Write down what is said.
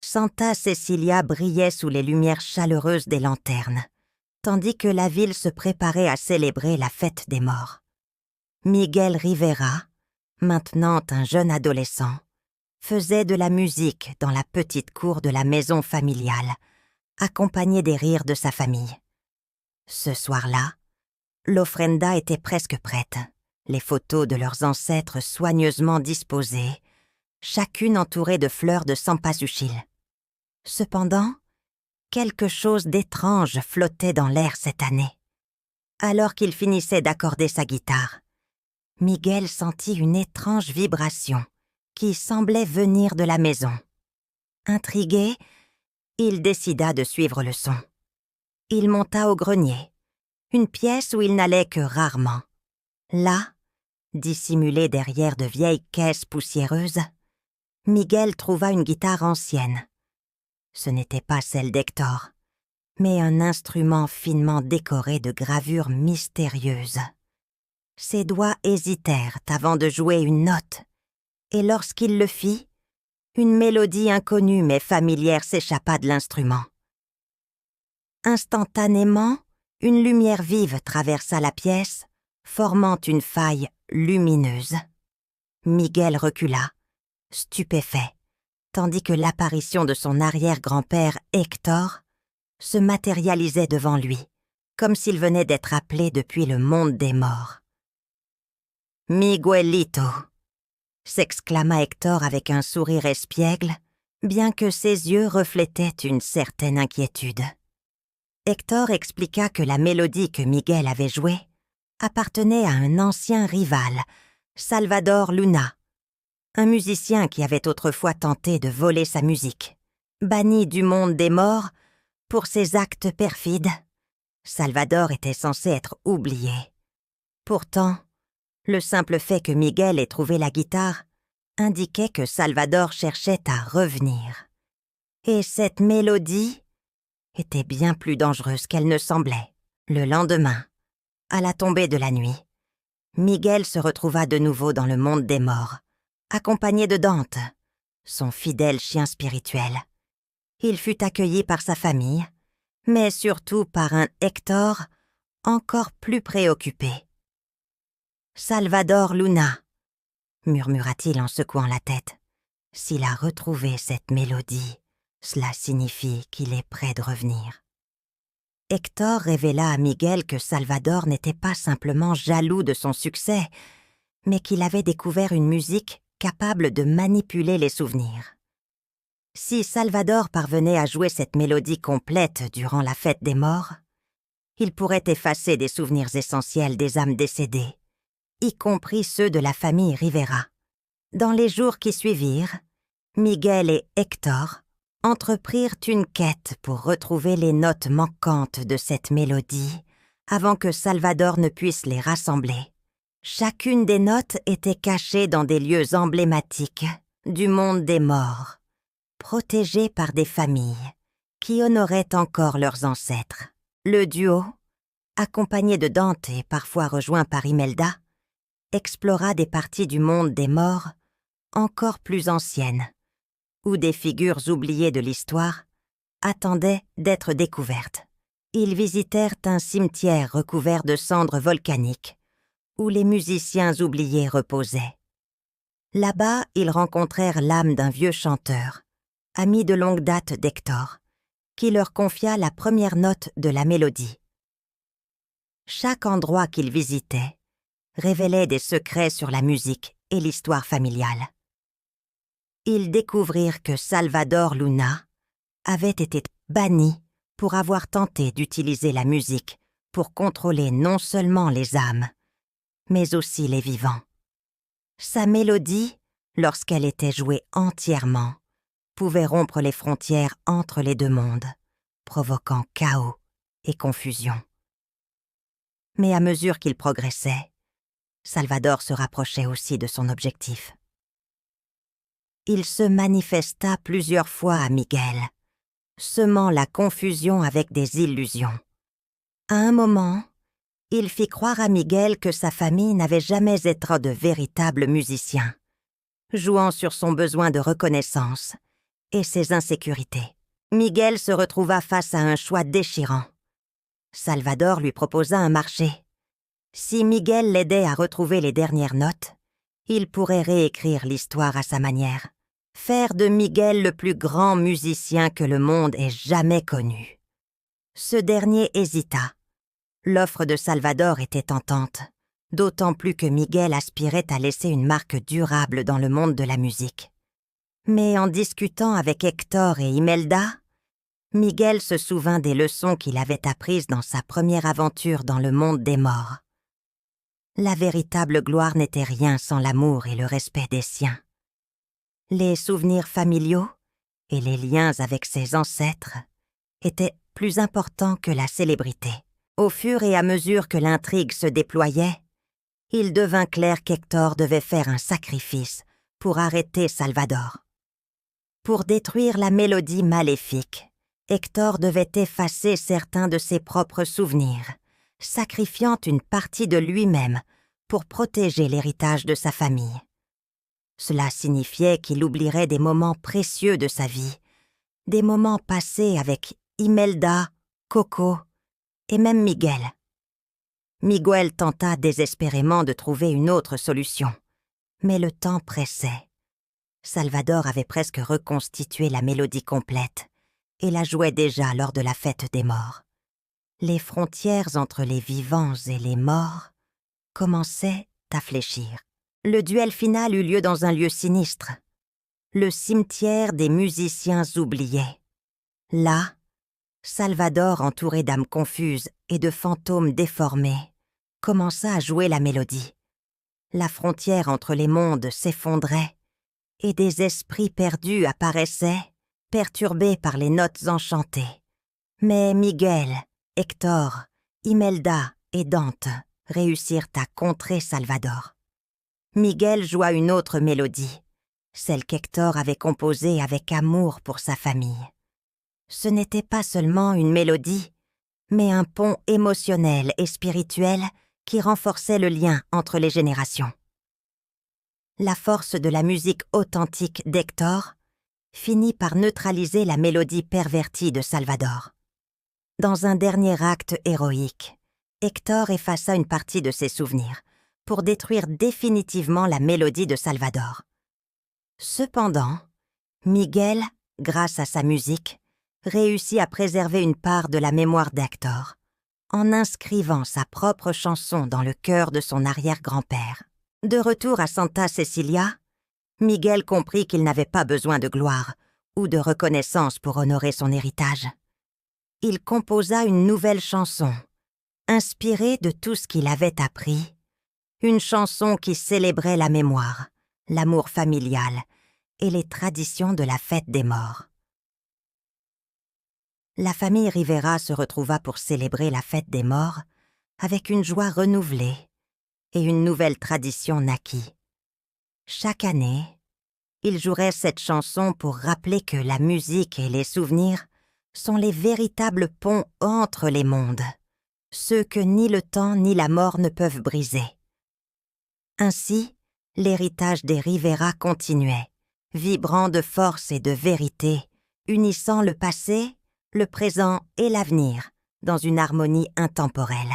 Santa Cecilia brillait sous les lumières chaleureuses des lanternes, tandis que la ville se préparait à célébrer la fête des morts. Miguel Rivera, maintenant un jeune adolescent, faisait de la musique dans la petite cour de la maison familiale, accompagné des rires de sa famille. Ce soir-là, l'ofrenda était presque prête, les photos de leurs ancêtres soigneusement disposées, chacune entourée de fleurs de cempasúchil. Cependant, quelque chose d'étrange flottait dans l'air cette année. Alors qu'il finissait d'accorder sa guitare, Miguel sentit une étrange vibration qui semblait venir de la maison. Intrigué, il décida de suivre le son. Il monta au grenier, une pièce où il n'allait que rarement. Là, dissimulée derrière de vieilles caisses poussiéreuses, Miguel trouva une guitare ancienne. Ce n'était pas celle d'Hector, mais un instrument finement décoré de gravures mystérieuses. Ses doigts hésitèrent avant de jouer une note, et lorsqu'il le fit, une mélodie inconnue mais familière s'échappa de l'instrument. Instantanément, une lumière vive traversa la pièce, formant une faille lumineuse. Miguel recula, stupéfait, tandis que l'apparition de son arrière-grand-père Hector se matérialisait devant lui, comme s'il venait d'être appelé depuis le monde des morts. « Miguelito !» s'exclama Hector avec un sourire espiègle, bien que ses yeux reflétaient une certaine inquiétude. Hector expliqua que la mélodie que Miguel avait jouée appartenait à un ancien rival, Salvador Luna, un musicien qui avait autrefois tenté de voler sa musique. Banni du monde des morts pour ses actes perfides, Salvador était censé être oublié. Pourtant, le simple fait que Miguel ait trouvé la guitare indiquait que Salvador cherchait à revenir. Et cette mélodie était bien plus dangereuse qu'elle ne semblait. Le lendemain, à la tombée de la nuit, Miguel se retrouva de nouveau dans le monde des morts, accompagné de Dante, son fidèle chien spirituel. Il fut accueilli par sa famille, mais surtout par un Hector encore plus préoccupé. « Salvador Luna », murmura-t-il en secouant la tête. « S'il a retrouvé cette mélodie, cela signifie qu'il est près de revenir. » Hector révéla à Miguel que Salvador n'était pas simplement jaloux de son succès, mais qu'il avait découvert une musique capable de manipuler les souvenirs. Si Salvador parvenait à jouer cette mélodie complète durant la fête des morts, il pourrait effacer des souvenirs essentiels des âmes décédées, y compris ceux de la famille Rivera. Dans les jours qui suivirent, Miguel et Hector entreprirent une quête pour retrouver les notes manquantes de cette mélodie avant que Salvador ne puisse les rassembler. Chacune des notes était cachée dans des lieux emblématiques du monde des morts, protégés par des familles qui honoraient encore leurs ancêtres. Le duo, accompagné de Dante et parfois rejoint par Imelda, explora des parties du monde des morts encore plus anciennes, où des figures oubliées de l'histoire attendaient d'être découvertes. Ils visitèrent un cimetière recouvert de cendres volcaniques, où les musiciens oubliés reposaient. Là-bas, ils rencontrèrent l'âme d'un vieux chanteur, ami de longue date d'Hector, qui leur confia la première note de la mélodie. Chaque endroit qu'ils visitaient révélait des secrets sur la musique et l'histoire familiale. Ils découvrirent que Salvador Luna avait été banni pour avoir tenté d'utiliser la musique pour contrôler non seulement les âmes, mais aussi les vivants. Sa mélodie, lorsqu'elle était jouée entièrement, pouvait rompre les frontières entre les deux mondes, provoquant chaos et confusion. Mais à mesure qu'il progressait, Salvador se rapprochait aussi de son objectif. Il se manifesta plusieurs fois à Miguel, semant la confusion avec des illusions. À un moment, il fit croire à Miguel que sa famille n'avait jamais été de véritables musiciens, jouant sur son besoin de reconnaissance et ses insécurités. Miguel se retrouva face à un choix déchirant. Salvador lui proposa un marché. Si Miguel l'aidait à retrouver les dernières notes, il pourrait réécrire l'histoire à sa manière, faire de Miguel le plus grand musicien que le monde ait jamais connu. Ce dernier hésita. L'offre de Salvador était tentante, d'autant plus que Miguel aspirait à laisser une marque durable dans le monde de la musique. Mais en discutant avec Hector et Imelda, Miguel se souvint des leçons qu'il avait apprises dans sa première aventure dans le monde des morts. La véritable gloire n'était rien sans l'amour et le respect des siens. Les souvenirs familiaux et les liens avec ses ancêtres étaient plus importants que la célébrité. Au fur et à mesure que l'intrigue se déployait, il devint clair qu'Hector devait faire un sacrifice pour arrêter Salvador. Pour détruire la mélodie maléfique, Hector devait effacer certains de ses propres souvenirs, sacrifiant une partie de lui-même pour protéger l'héritage de sa famille. Cela signifiait qu'il oublierait des moments précieux de sa vie, des moments passés avec Imelda, Coco et même Miguel. Miguel tenta désespérément de trouver une autre solution, mais le temps pressait. Salvador avait presque reconstitué la mélodie complète et la jouait déjà lors de la fête des morts. Les frontières entre les vivants et les morts commençaient à fléchir. Le duel final eut lieu dans un lieu sinistre, le cimetière des musiciens oubliés. Là, Salvador, entouré d'âmes confuses et de fantômes déformés, commença à jouer la mélodie. La frontière entre les mondes s'effondrait et des esprits perdus apparaissaient, perturbés par les notes enchantées. Mais Miguel, Hector, Imelda et Dante réussirent à contrer Salvador. Miguel joua une autre mélodie, celle qu'Hector avait composée avec amour pour sa famille. Ce n'était pas seulement une mélodie, mais un pont émotionnel et spirituel qui renforçait le lien entre les générations. La force de la musique authentique d'Hector finit par neutraliser la mélodie pervertie de Salvador. Dans un dernier acte héroïque, Hector effaça une partie de ses souvenirs pour détruire définitivement la mélodie de Salvador. Cependant, Miguel, grâce à sa musique, réussit à préserver une part de la mémoire d'Hector, en inscrivant sa propre chanson dans le cœur de son arrière-grand-père. De retour à Santa Cecilia, Miguel comprit qu'il n'avait pas besoin de gloire ou de reconnaissance pour honorer son héritage. Il composa une nouvelle chanson, inspirée de tout ce qu'il avait appris, une chanson qui célébrait la mémoire, l'amour familial et les traditions de la fête des morts. La famille Rivera se retrouva pour célébrer la fête des morts avec une joie renouvelée et une nouvelle tradition naquit. Chaque année, ils joueraient cette chanson pour rappeler que la musique et les souvenirs sont les véritables ponts entre les mondes, ceux que ni le temps ni la mort ne peuvent briser. Ainsi, l'héritage des Rivera continuait, vibrant de force et de vérité, unissant le passé, le présent et l'avenir dans une harmonie intemporelle.